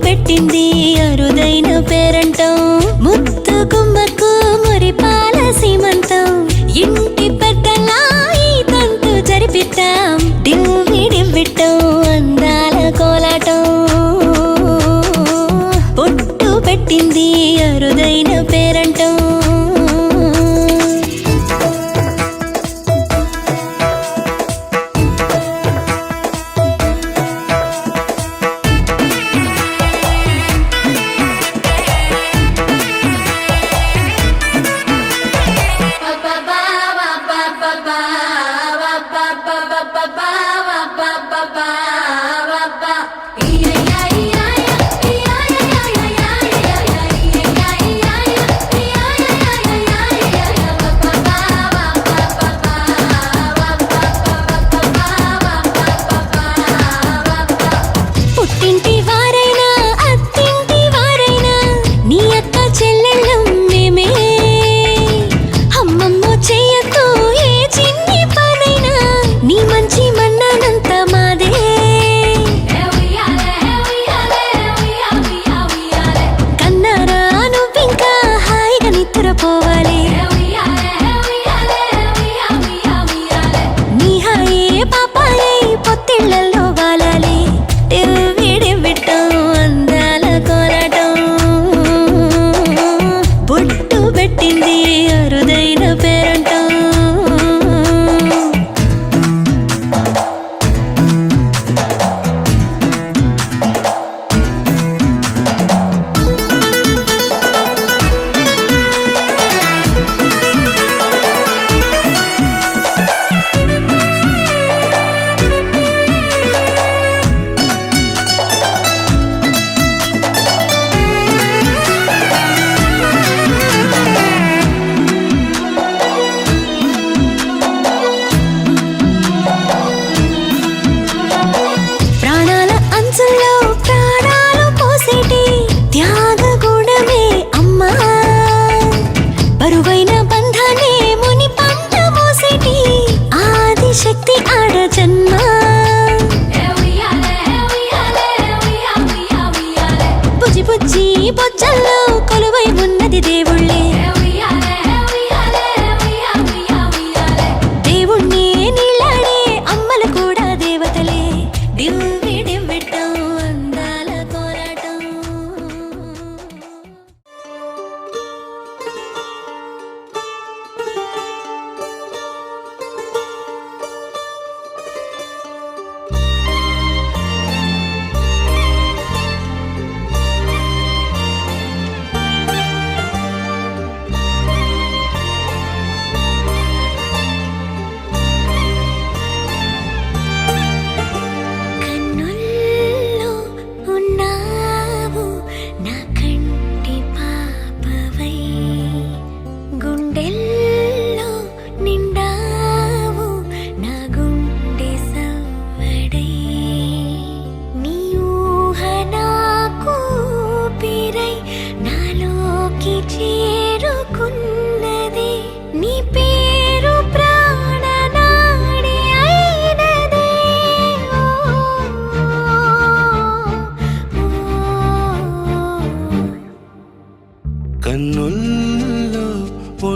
పెట్టింది అరుదైన పేరంటం, ముత్తు గుమ్మకు మురిపాల సీమంతం, ఇంటి పెద్దలా ఈ తంతు జరిపిద్దాం, డివ్వి డివ్విట్టం అందాల కోలాటం. పొట్టు పెట్టింది అరుదైన పేరంటం.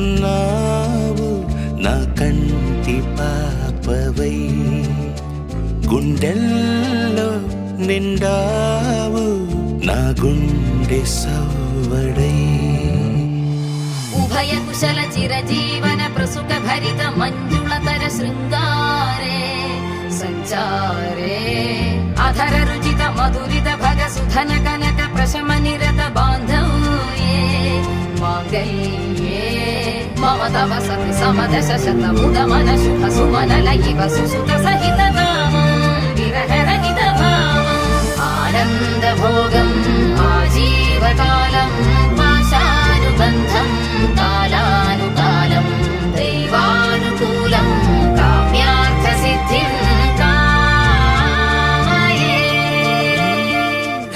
ఉన్నావు నా కంటి పాపవై, గుండెల్లో నిండావు నా గుండె సవ్వడై. ఉభయ కుశల చిరజీవన ప్రసుక భరిత మంజుళతర శృంగారే సంచారే, అధర రుచిత మధురిత భగ సుధన కనక ప్రశమ నిరత బాంధవ్యే మాంగళ్యే మమ తవ సతి సమదశ శత ముదమన శుభ సుమనల ఇవ సుసుత సహిత కామం విరహ రహిత భావం ఆనంద భోగం ఆజీవకాలం పాశానుబంధం కాలానుకాలం దైవానుకూలం కామ్యార్థ సిద్ధిం కామయే.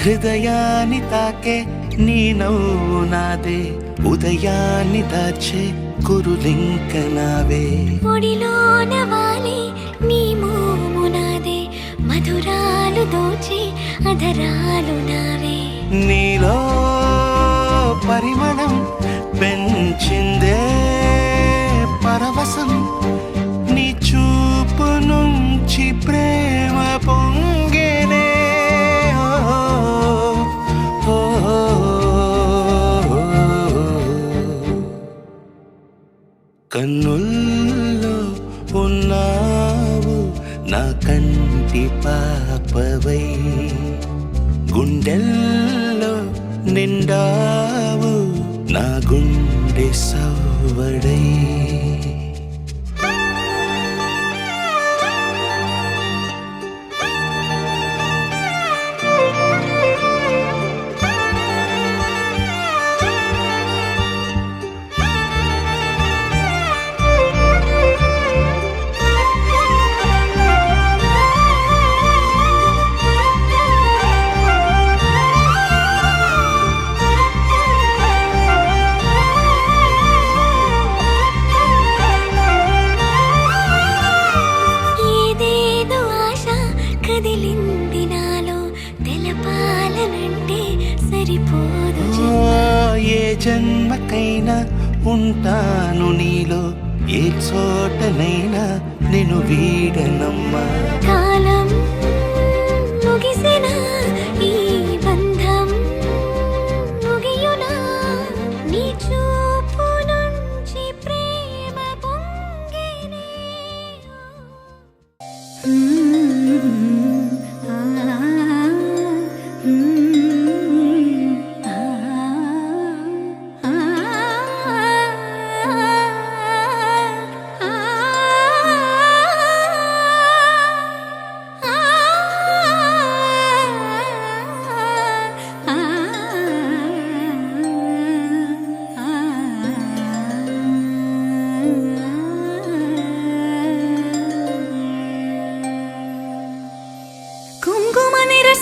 హృదయాన్ని తాకే నీ నవ్వు నాదే, ఉదయాన్ని దాచే కురులింక నావే. ఒడిలోన వాలి నీ మోము నాదే, మధురాలు దోచి అధరాలు నావే. నీలో పరిమళం పెంచిందే పరవశం, నీ చూపు నుంచి ప్రేమ పొంగేనే. కన్నుల్లో ఉన్నావు నా కంటి పాపవై, గుండెల్లో నిండావు నా గుండె సవ్వడై. ఏ జన్మకైనా ఉంటాను నీలో, ఏ చోటనైనా నేను వీడనమ్మా. కాలం ముగిసిన ఈ బంధం ముగియునా, నీ చూపు నుంచి ప్రేమ పొంగేనే.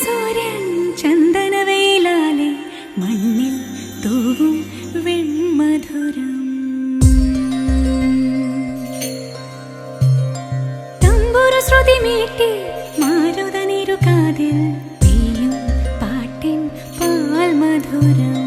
സൂര്യൻ ചന്ദനവേലാലെ മണ്ണിൽ തൂവും വെൺമധുരം. തമ്പുരു ശ്രുതി മീട്ടി മാരുതനിരു കാതിൽ പെയ്യും പാട്ടിൻ പാൽമധുരം.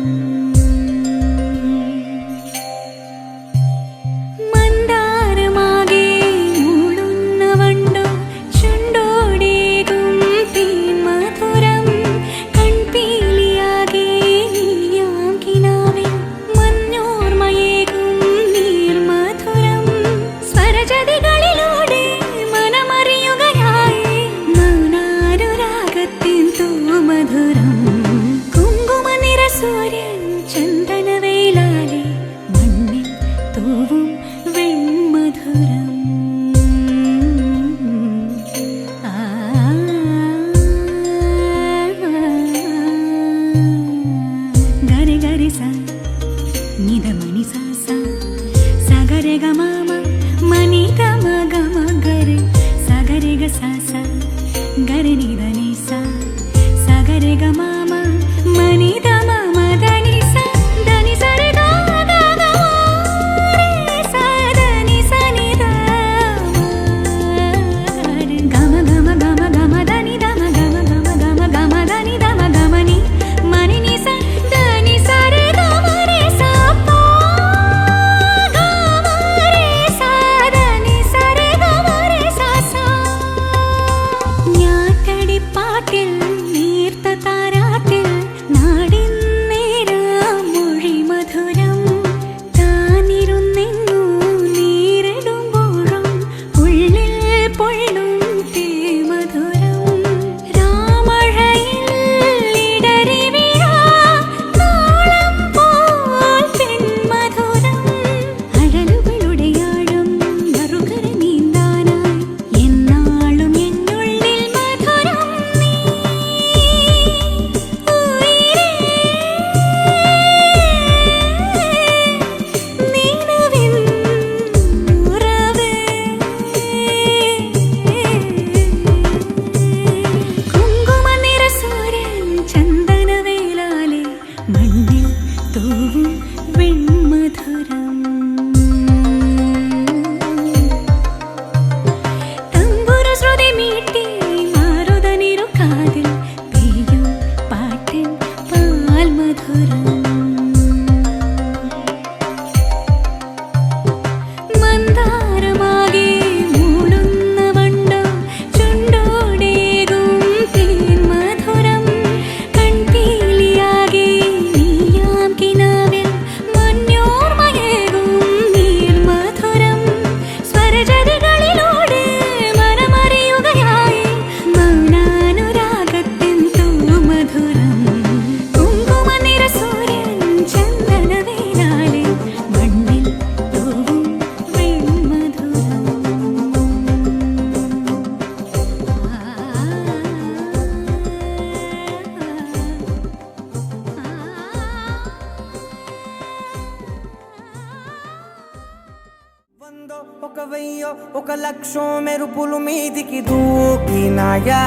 ఒక వెయ్యో ఒక లక్షో మెరుపులు మీదికి దూకినాయా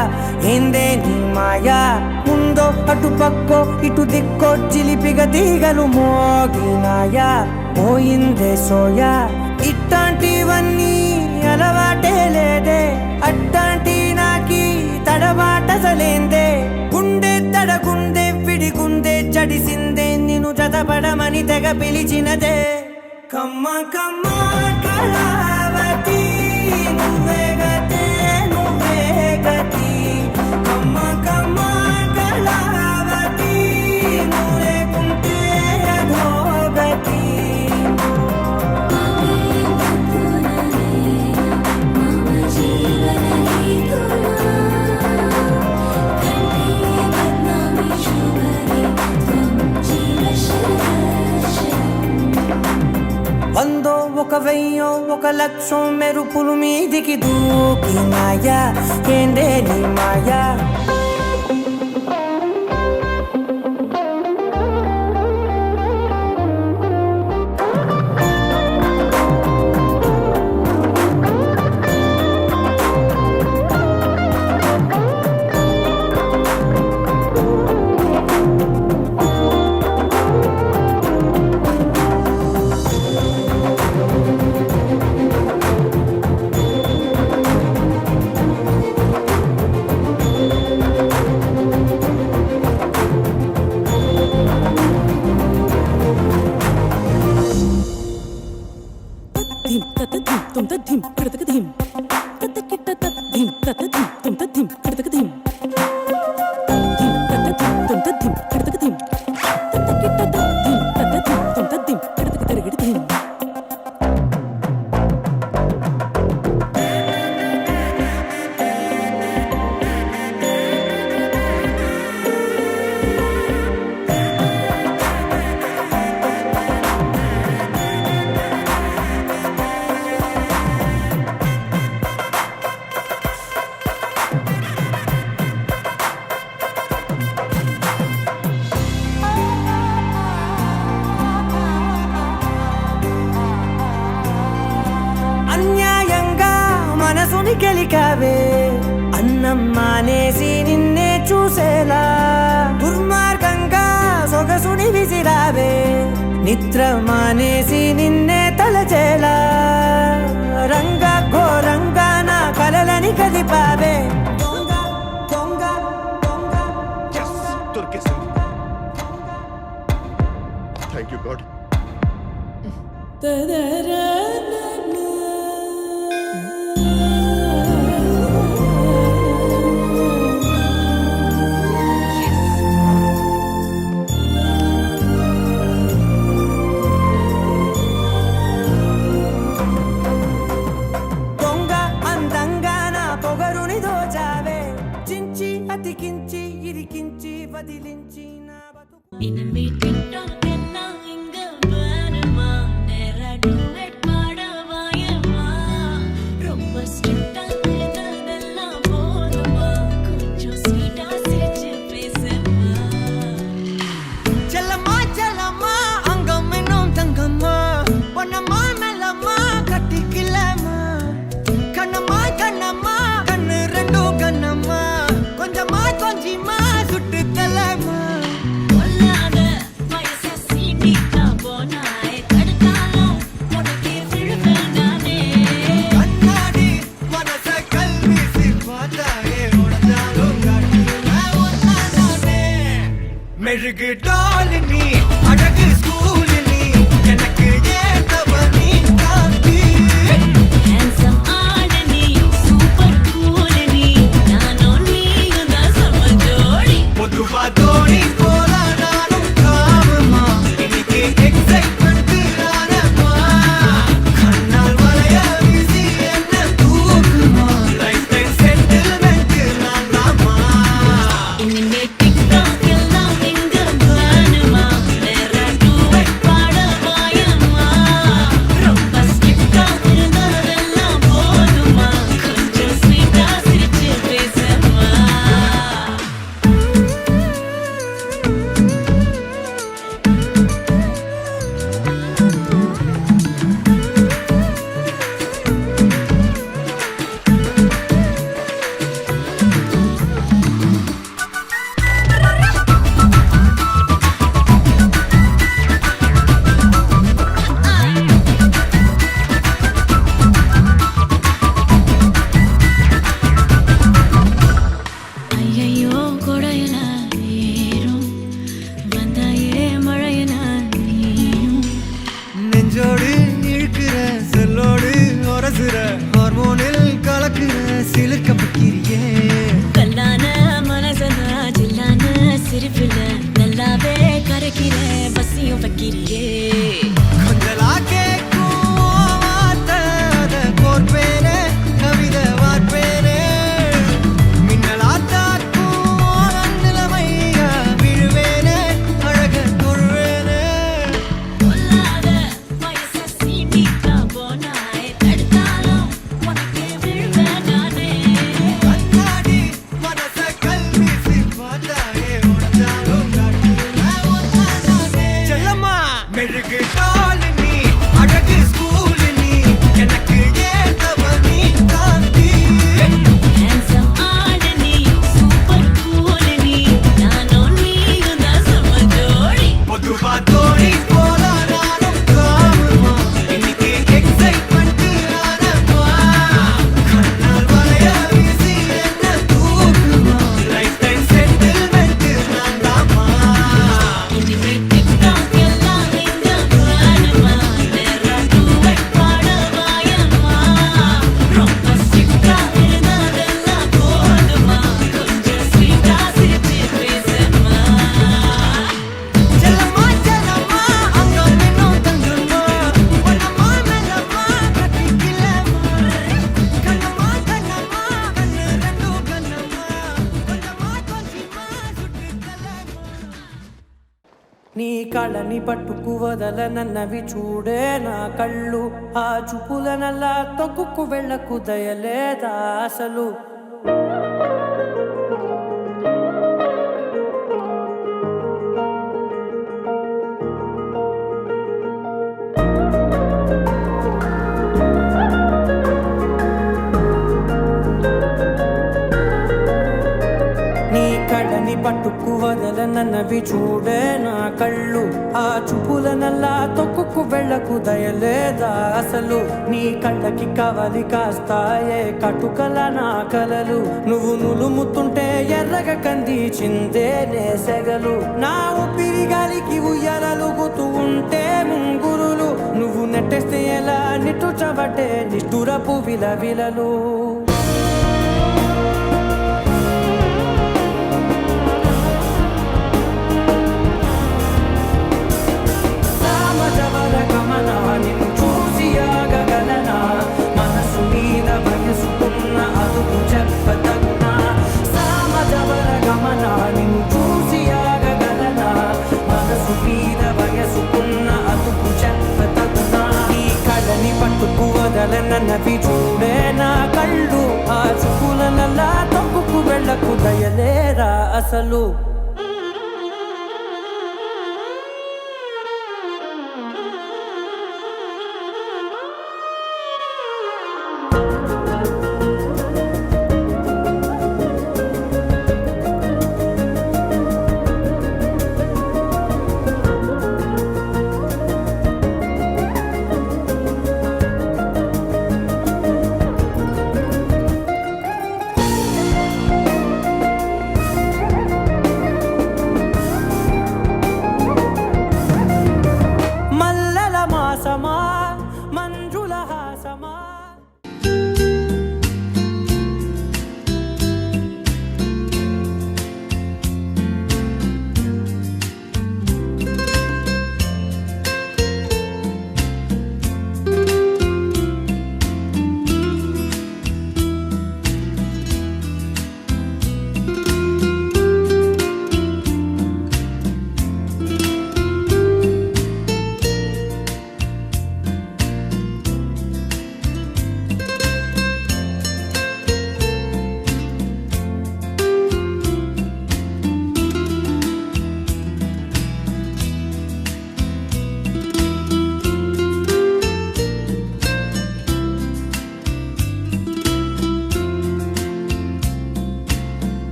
ఏందే నీ మాయా ముందో అటు పక్కో ఇటు దిక్కో చిలిపిగ తీగలు మోగినాయా పోయిందే సోయా ఇట్లాంటివన్నీ అలవాటే లేదే అట్టాంటి నాకి తడబాటసలేందే గుండె తడగుండె విడిగుండె చడిసిందే నిన్ను జతపడమని తెగ పిలిచినదే కమ్మ కమ్మ కళావతి నువ్వే గతే నువ్వే గతి కమ్మ కమ్మ కళావతి నువ్వు లేకుంటే అధోగతి వందో ఒక వెయ్యో ఒక లక్షో మెరుపులు మీదికి దూకినాయా ఏందే నీ మాయా అన్యాయంగా మనసుని గెలికావే అన్నం మానేసి నిన్నే చూసేలా దుర్మార్గంగా సొగసుని విసిరావే నిద్ర మానేసి నిన్నే తలచేలా రంగ ఘోరంగా నా కలలని కదిపావే దొంగ దొంగ దొంగ దొరికేసింది. Thank you God. కళని పట్టుకు వదలనన్నవి చూడే నా కళ్ళు ఆ చూపులనల్లా తొక్కుకు వెళ్ళకు దయలేదా అసలు కళ్ళని పట్టుకు వదలనన్నవి చూడే నా కళ్ళు ఆ చూపులనల్లా తొక్కుకు వెళ్ళకు దయలేదా అసలు నీ కళ్ళకి కవలి కాస్తాయే కటుకల నా కలలు నువ్వు నులుముతుంటే ఎర్రగ కంది చిందే నేసెగలు నా ఊపిరి గాలికి ఉయ్యాలలుగుతూ ఉంటే ముంగురులు నువ్వు నెట్టేస్తే ఎలా నిట్టుచబట్టే నిష్ఠురపు విలవిలలు నన్నవి చూడే నా కళ్ళు ఆ చూపులనల్లా తొక్కుకు వెళ్ళకు దయలేరా అసలు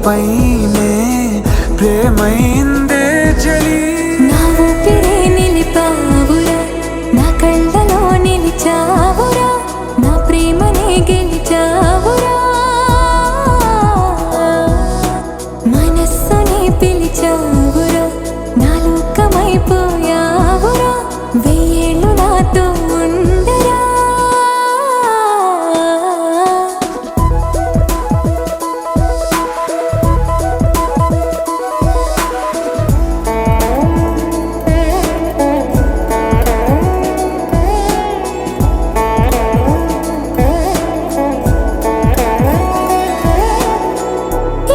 పైనే ప్రేమైందే చలి నా ఊపిరే నిలిపావురా నా కళ్ళలో నిలిచావురా నా ప్రేమనే గెలిచావురా మనస్సుని పిలిచావురా నా లోకమైపోయావురా వెయ్యేళ్ళు నాతో ఉండరా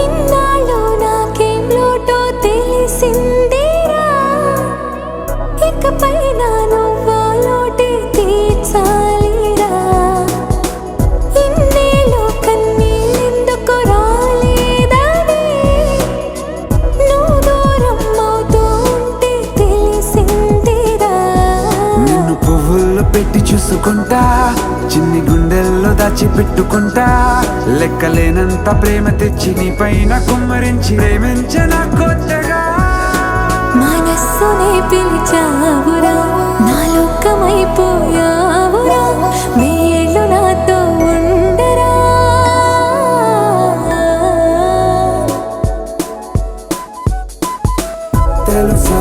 ఇన్నాళ్ళు నాకేం లోటో తెలిసిందేరా ఇకపై నా నువ్వా లోటే తీర్చాలిరా ఇన్నేళ్ళు కన్నీళ్ళెందుకు రాలేదని నువ్వు దూరం అవుతూ ఉంటే తెలిసిందేరా నిన్ను పువ్వుల్లో పెట్టి చూసుకుంటా చిన్ని గుండెల్లో దాచిపెట్టుకుంటా లెక్కలేనంత ప్రేమ తెచ్చి నీ పైన కుమ్మరించి ప్రేమించిన కొత్తగా మనస్సునే పిలిచావురా నా లోకమైపోయావురా వెయ్యేళ్ళు నాతో ఉండరా తెలుసా